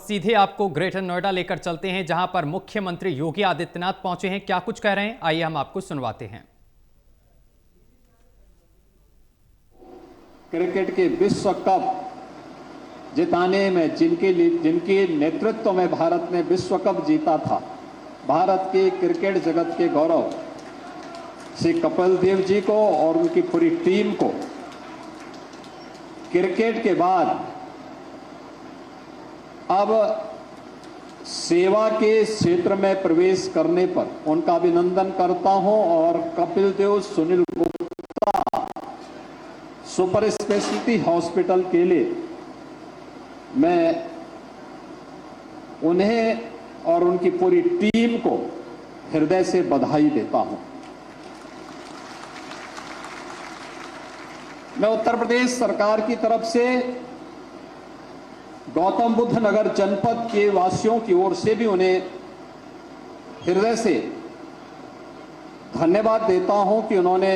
सीधे आपको ग्रेटर नोएडा लेकर चलते हैं, जहां पर मुख्यमंत्री योगी आदित्यनाथ पहुंचे हैं। क्या कुछ कह रहे हैं, आइए हम आपको सुनवाते हैं। क्रिकेट के विश्व कप जिताने में जिनके नेतृत्व में भारत ने विश्व कप जीता था, भारत के क्रिकेट जगत के गौरव श्री कपिल देव जी को और उनकी पूरी टीम को क्रिकेट के बाद अब सेवा के क्षेत्र में प्रवेश करने पर उनका अभिनंदन करता हूं। और Kapil Dev Sunil Gupta super speciality hospital के लिए मैं उन्हें और उनकी पूरी टीम को हृदय से बधाई देता हूं। मैं उत्तर प्रदेश सरकार की तरफ से गौतम बुद्ध नगर जनपद के वासियों की ओर से भी उन्हें हृदय से धन्यवाद देता हूं कि उन्होंने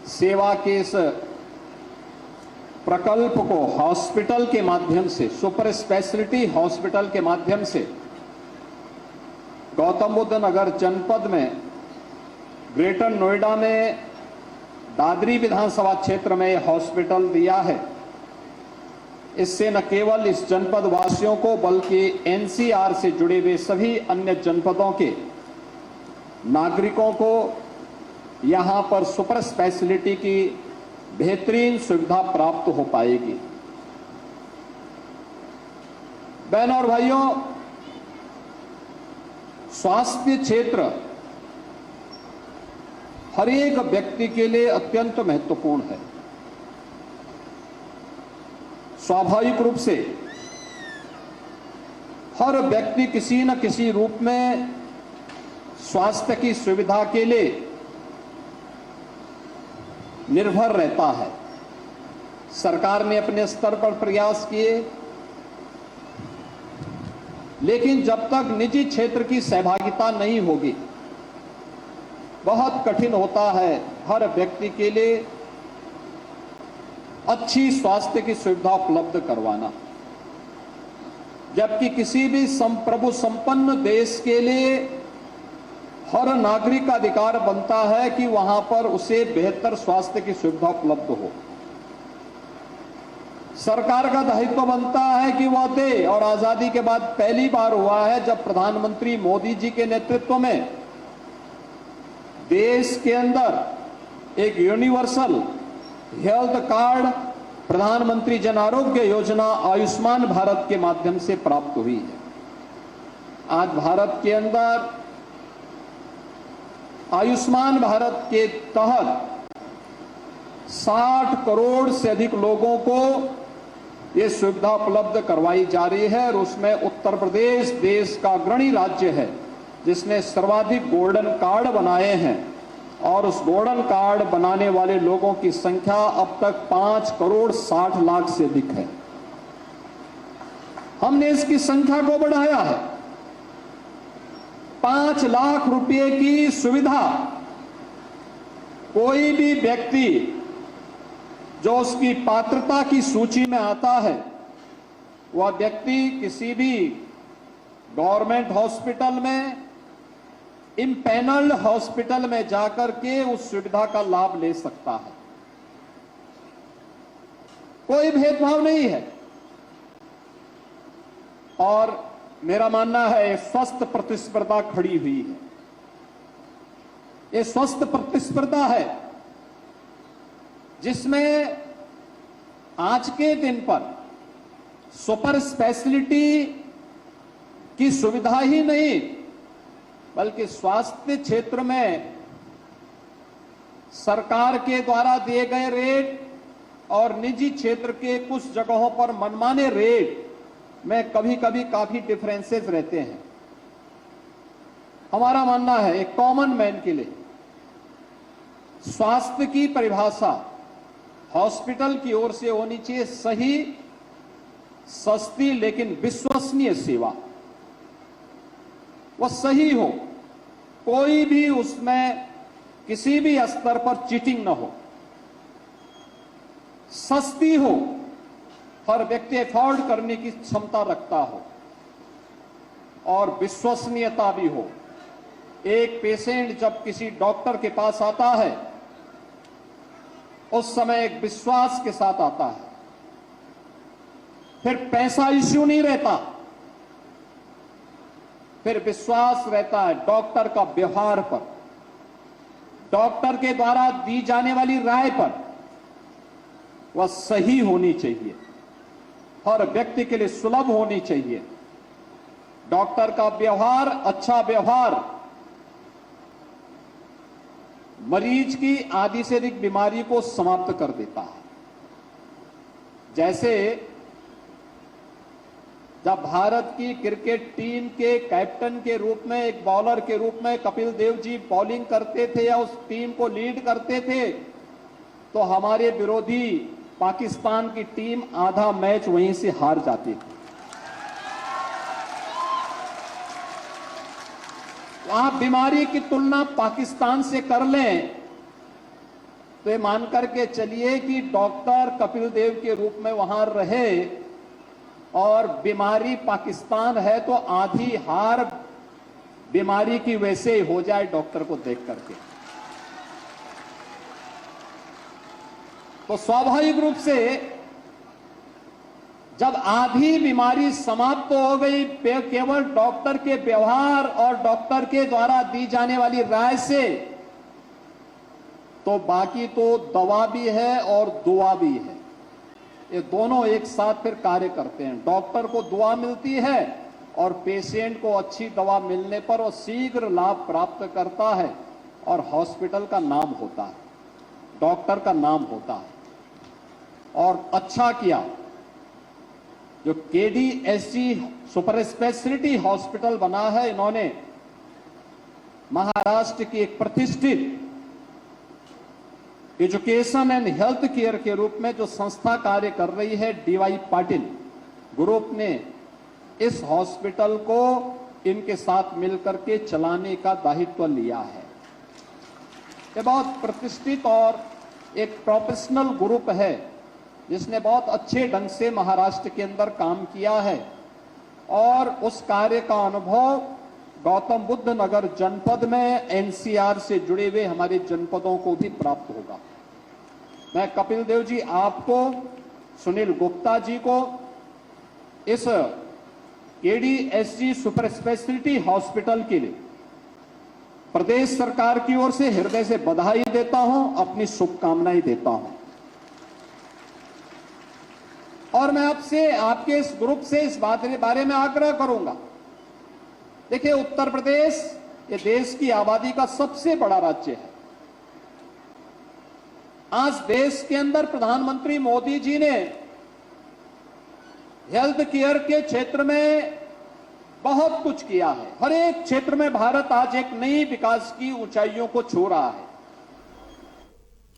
सेवा के इस प्रकल्प को हॉस्पिटल के माध्यम से, सुपर स्पेशलिटी हॉस्पिटल के माध्यम से गौतम बुद्ध नगर जनपद में ग्रेटर नोएडा में दादरी विधानसभा क्षेत्र में हॉस्पिटल दिया है। इससे न केवल इस जनपद वासियों को बल्कि एनसीआर से जुड़े हुए सभी अन्य जनपदों के नागरिकों को यहां पर सुपर स्पेशलिटी की बेहतरीन सुविधा प्राप्त हो पाएगी। बहनों और भाइयों, स्वास्थ्य क्षेत्र हर एक व्यक्ति के लिए अत्यंत महत्वपूर्ण है। स्वाभाविक रूप से हर व्यक्ति किसी न किसी रूप में स्वास्थ्य की सुविधा के लिए निर्भर रहता है। सरकार ने अपने स्तर पर प्रयास किए, लेकिन जब तक निजी क्षेत्र की सहभागिता नहीं होगी, बहुत कठिन होता है हर व्यक्ति के लिए अच्छी स्वास्थ्य की सुविधा उपलब्ध करवाना। जबकि किसी भी प्रभु संपन्न देश के लिए हर नागरिक का अधिकार बनता है कि वहां पर उसे बेहतर स्वास्थ्य की सुविधा उपलब्ध हो। सरकार का दायित्व बनता है कि वह दे, और आजादी के बाद पहली बार हुआ है जब प्रधानमंत्री मोदी जी के नेतृत्व में देश के अंदर एक यूनिवर्सल हेल्थ कार्ड प्रधानमंत्री जन आरोग्य योजना आयुष्मान भारत के माध्यम से प्राप्त हुई है। आज भारत के अंदर आयुष्मान भारत के तहत 60 करोड़ से अधिक लोगों को यह सुविधा उपलब्ध करवाई जा रही है, और उसमें उत्तर प्रदेश देश का अग्रणी राज्य है जिसने सर्वाधिक गोल्डन कार्ड बनाए हैं। और उस गोल्डन कार्ड बनाने वाले लोगों की संख्या अब तक 5 करोड़ 60 लाख से अधिक है। हमने इसकी संख्या को बढ़ाया है। 5 लाख रुपए की सुविधा कोई भी व्यक्ति जो उसकी पात्रता की सूची में आता है, वह व्यक्ति किसी भी गवर्नमेंट हॉस्पिटल में, इम्पैनल्ड हॉस्पिटल में जाकर के उस सुविधा का लाभ ले सकता है। कोई भेदभाव नहीं है। और मेरा मानना है स्वस्थ प्रतिस्पर्धा खड़ी हुई है। ये स्वस्थ प्रतिस्पर्धा है जिसमें आज के दिन पर सुपर स्पेशलिटी की सुविधा ही नहीं, बल्कि स्वास्थ्य क्षेत्र में सरकार के द्वारा दिए गए रेट और निजी क्षेत्र के कुछ जगहों पर मनमाने रेट में कभी कभी काफी डिफरेंसेस रहते हैं। हमारा मानना है एक कॉमन मैन के लिए स्वास्थ्य की परिभाषा हॉस्पिटल की ओर से होनी चाहिए सही, सस्ती लेकिन विश्वसनीय सेवा। वह सही हो, कोई भी उसमें किसी भी स्तर पर चीटिंग न हो, सस्ती हो, हर व्यक्ति अफोर्ड करने की क्षमता रखता हो और विश्वसनीयता भी हो। एक पेशेंट जब किसी डॉक्टर के पास आता है उस समय एक विश्वास के साथ आता है, फिर पैसा इश्यू नहीं रहता, फिर विश्वास रहता है डॉक्टर का व्यवहार पर, डॉक्टर के द्वारा दी जाने वाली राय पर। वह सही होनी चाहिए, हर व्यक्ति के लिए सुलभ होनी चाहिए। डॉक्टर का व्यवहार, अच्छा व्यवहार मरीज की आधी से अधिक बीमारी को समाप्त कर देता है। जैसे जब भारत की क्रिकेट टीम के कैप्टन के रूप में, एक बॉलर के रूप में कपिल देव जी बॉलिंग करते थे या उस टीम को लीड करते थे, तो हमारे विरोधी पाकिस्तान की टीम आधा मैच वहीं से हार जाती थी। आप बीमारी की तुलना पाकिस्तान से कर लें तो ये मान करके चलिए कि डॉक्टर कपिल देव के रूप में वहां रहे और बीमारी पाकिस्तान है तो आधी हार बीमारी की वैसे ही हो जाए डॉक्टर को देख करके। तो स्वाभाविक रूप से जब आधी बीमारी समाप्त हो गई केवल डॉक्टर के व्यवहार और डॉक्टर के द्वारा दी जाने वाली राय से, तो बाकी तो दवा भी है और दुआ भी है। ये दोनों एक साथ फिर कार्य करते हैं। डॉक्टर को दुआ मिलती है और पेशेंट को अच्छी दवा मिलने पर वो शीघ्र लाभ प्राप्त करता है और हॉस्पिटल का नाम होता है, डॉक्टर का नाम होता है। और अच्छा किया जो केडीएसजी सुपर स्पेशलिटी हॉस्पिटल बना है, इन्होंने महाराष्ट्र की एक प्रतिष्ठित एजुकेशन एंड हेल्थ केयर के रूप में जो संस्था कार्य कर रही है, डीवाई पाटिल ग्रुप ने इस हॉस्पिटल को इनके साथ मिलकर के चलाने का दायित्व लिया है। ये बहुत प्रतिष्ठित और एक प्रोफेशनल ग्रुप है जिसने बहुत अच्छे ढंग से महाराष्ट्र के अंदर काम किया है और उस कार्य का अनुभव गौतम बुद्ध नगर जनपद में एनसीआर से जुड़े हुए हमारे जनपदों को भी प्राप्त होगा। मैं कपिल देव जी आपको, सुनील गुप्ता जी को इस केडीएसजी सुपर स्पेशलिटी हॉस्पिटल के लिए प्रदेश सरकार की ओर से हृदय से बधाई देता हूं, अपनी शुभकामनाएं देता हूं। और मैं आपसे, आपके इस ग्रुप से इस बात के बारे में आग्रह करूंगा। देखिए, उत्तर प्रदेश ये देश की आबादी का सबसे बड़ा राज्य है। आज देश के अंदर प्रधानमंत्री मोदी जी ने हेल्थ केयर के क्षेत्र में बहुत कुछ किया है। हर एक क्षेत्र में भारत आज एक नई विकास की ऊंचाइयों को छू रहा है।